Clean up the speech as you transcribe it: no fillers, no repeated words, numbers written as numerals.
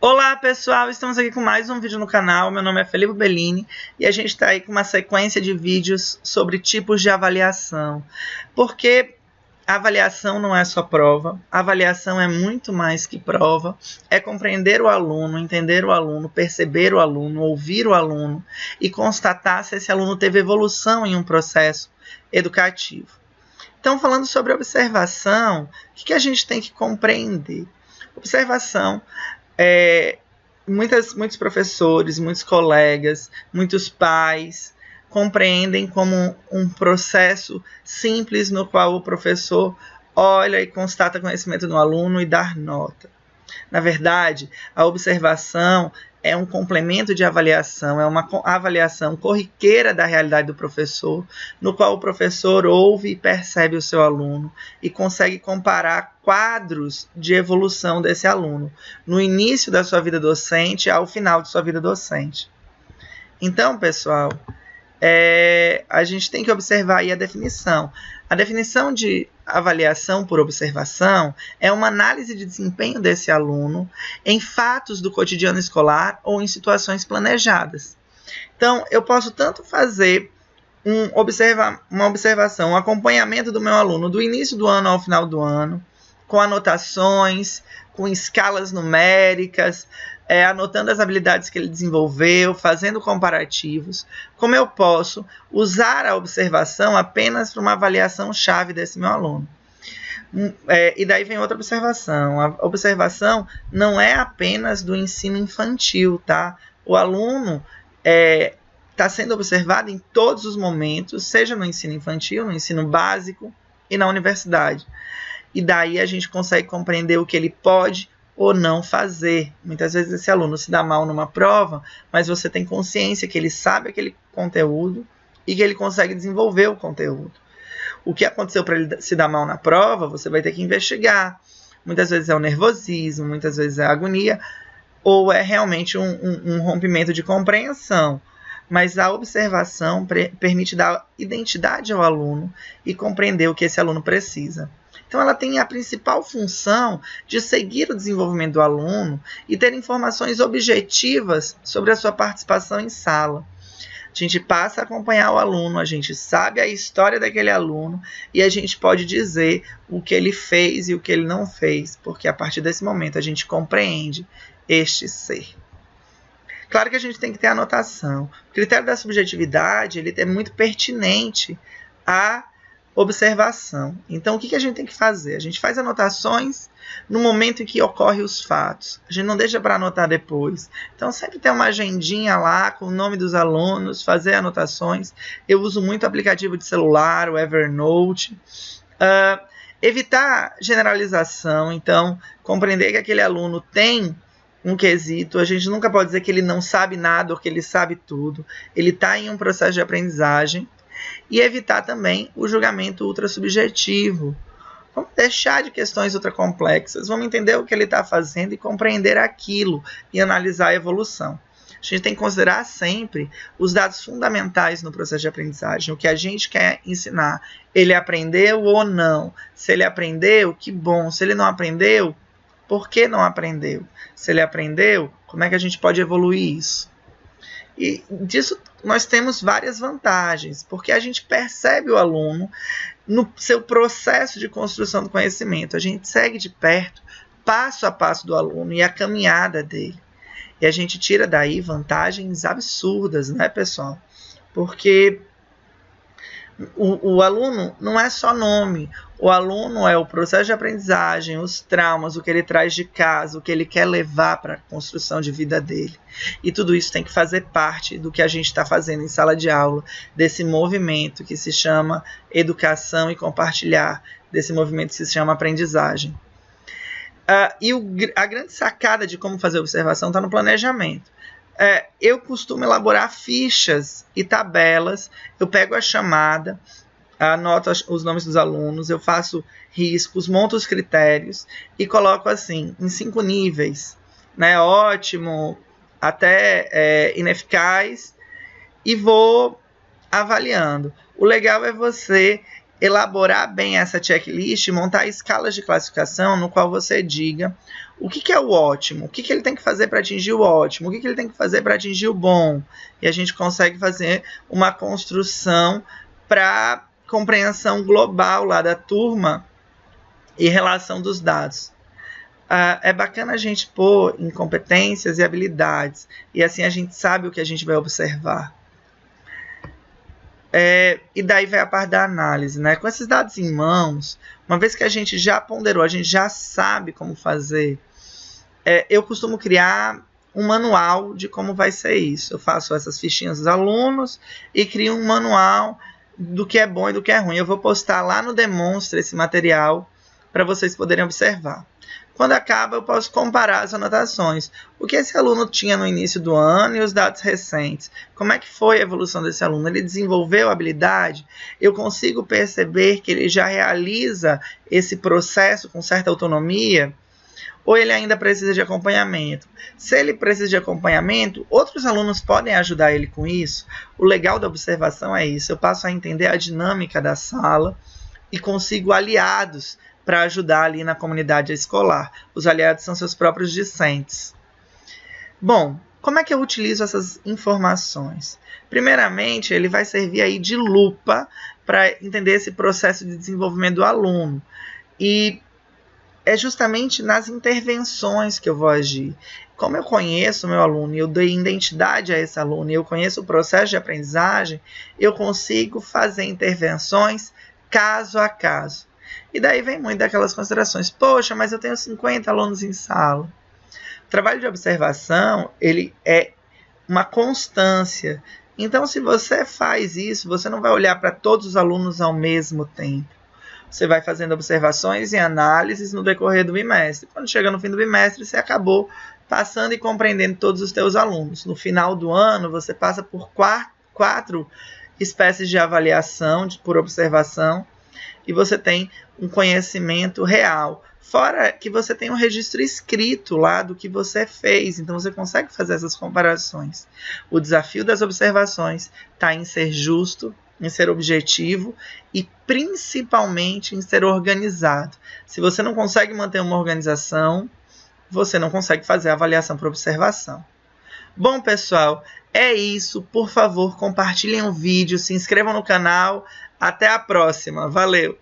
Olá pessoal, estamos aqui com mais um vídeo no canal. Meu nome é Felipe Bellini e a gente está aí com uma sequência de vídeos sobre tipos de avaliação. Porque a avaliação não é só prova, a avaliação é muito mais que prova, é compreender o aluno, entender o aluno, perceber o aluno, ouvir o aluno e constatar se esse aluno teve evolução em um processo educativo. Então, falando sobre observação, o que a gente tem que compreender? Observação. Muitos professores, muitos colegas, muitos pais compreendem como um processo simples no qual o professor olha e constata conhecimento no aluno e dá nota. Na verdade, a observação é um complemento de avaliação, é uma avaliação corriqueira da realidade do professor, no qual o professor ouve e percebe o seu aluno e consegue comparar quadros de evolução desse aluno, no início da sua vida docente ao final de sua vida docente. Então, pessoal, a gente tem que observar aí a definição. A definição de avaliação por observação é uma análise de desempenho desse aluno em fatos do cotidiano escolar ou em situações planejadas. Então, eu posso tanto fazer uma observação, um acompanhamento do meu aluno do início do ano ao final do ano, com anotações, com escalas numéricas, anotando as habilidades que ele desenvolveu, fazendo comparativos, como eu posso usar a observação apenas para uma avaliação chave desse meu aluno. E daí vem outra observação. A observação não é apenas do ensino infantil, tá? O aluno está sendo observado em todos os momentos, seja no ensino infantil, no ensino básico e na universidade. E daí a gente consegue compreender o que ele pode ou não fazer. Muitas vezes esse aluno se dá mal numa prova, mas você tem consciência que ele sabe aquele conteúdo e que ele consegue desenvolver o conteúdo. O que aconteceu para ele se dar mal na prova, você vai ter que investigar. Muitas vezes é o nervosismo, muitas vezes é a agonia, ou é realmente um rompimento de compreensão. Mas a observação permite dar identidade ao aluno e compreender o que esse aluno precisa. Então, ela tem a principal função de seguir o desenvolvimento do aluno e ter informações objetivas sobre a sua participação em sala. A gente passa a acompanhar o aluno, a gente sabe a história daquele aluno e a gente pode dizer o que ele fez e o que ele não fez, porque a partir desse momento a gente compreende este ser. Claro que a gente tem que ter anotação. O critério da subjetividade ele é muito pertinente à observação. Então, o que a gente tem que fazer? A gente faz anotações no momento em que ocorrem os fatos. A gente não deixa para anotar depois. Então, sempre tem uma agendinha lá com o nome dos alunos, fazer anotações. Eu uso muito o aplicativo de celular, o Evernote. Evitar generalização. Então, compreender que aquele aluno tem um quesito. A gente nunca pode dizer que ele não sabe nada ou que ele sabe tudo. Ele está em um processo de aprendizagem. E evitar também o julgamento ultrasubjetivo. Vamos deixar de questões ultracomplexas, vamos entender o que ele está fazendo e compreender aquilo e analisar a evolução. A gente tem que considerar sempre os dados fundamentais no processo de aprendizagem, o que a gente quer ensinar. Ele aprendeu ou não? Se ele aprendeu, que bom. Se ele não aprendeu, por que não aprendeu? Se ele aprendeu, como é que a gente pode evoluir isso? E disso nós temos várias vantagens, porque a gente percebe o aluno no seu processo de construção do conhecimento. A gente segue de perto, passo a passo do aluno e a caminhada dele. E a gente tira daí vantagens absurdas, né, pessoal? Porque o aluno não é só nome. O aluno é o processo de aprendizagem, os traumas, o que ele traz de casa, o que ele quer levar para a construção de vida dele. E tudo isso tem que fazer parte do que a gente está fazendo em sala de aula, desse movimento que se chama educação e compartilhar, desse movimento que se chama aprendizagem. A grande sacada de como fazer observação está no planejamento. Eu costumo elaborar fichas e tabelas, eu pego a chamada, anoto os nomes dos alunos, eu faço riscos, monto os critérios e coloco assim, em 5 níveis, né? Ótimo, até ineficaz, e vou avaliando. O legal é você elaborar bem essa checklist e montar escalas de classificação no qual você diga o que é o ótimo, o que ele tem que fazer para atingir o ótimo, o que ele tem que fazer para atingir o bom. E a gente consegue fazer uma construção para compreensão global lá da turma e relação dos dados. É bacana a gente pôr em competências e habilidades, e assim a gente sabe o que a gente vai observar. E daí vai a parte da análise, né? Com esses dados em mãos, uma vez que a gente já ponderou, a gente já sabe como fazer, eu costumo criar um manual de como vai ser isso. Eu faço essas fichinhas dos alunos e crio um manual do que é bom e do que é ruim. Eu vou postar lá no Demonstra esse material para vocês poderem observar. Quando acaba, eu posso comparar as anotações. O que esse aluno tinha no início do ano e os dados recentes. Como é que foi a evolução desse aluno? Ele desenvolveu habilidade? Eu consigo perceber que ele já realiza esse processo com certa autonomia? Ou ele ainda precisa de acompanhamento? Se ele precisa de acompanhamento, outros alunos podem ajudar ele com isso. O legal da observação é isso. Eu passo a entender a dinâmica da sala e consigo aliados para ajudar ali na comunidade escolar. Os aliados são seus próprios discentes. Bom, como é que eu utilizo essas informações? Primeiramente, ele vai servir aí de lupa para entender esse processo de desenvolvimento do aluno. E é justamente nas intervenções que eu vou agir. Como eu conheço o meu aluno e eu dei identidade a esse aluno e eu conheço o processo de aprendizagem, eu consigo fazer intervenções caso a caso. E daí vem muito daquelas considerações. Poxa, mas eu tenho 50 alunos em sala. O trabalho de observação, ele é uma constância. Então, se você faz isso, você não vai olhar para todos os alunos ao mesmo tempo. Você vai fazendo observações e análises no decorrer do bimestre. Quando chega no fim do bimestre, você acabou passando e compreendendo todos os teus alunos. No final do ano, você passa por quatro espécies de avaliação por observação e você tem um conhecimento real. Fora que você tem um registro escrito lá do que você fez, então você consegue fazer essas comparações. O desafio das observações está em ser justo, em ser objetivo e principalmente em ser organizado. Se você não consegue manter uma organização, você não consegue fazer a avaliação por observação. Bom, pessoal, é isso. Por favor, compartilhem o vídeo, se inscrevam no canal. Até a próxima. Valeu!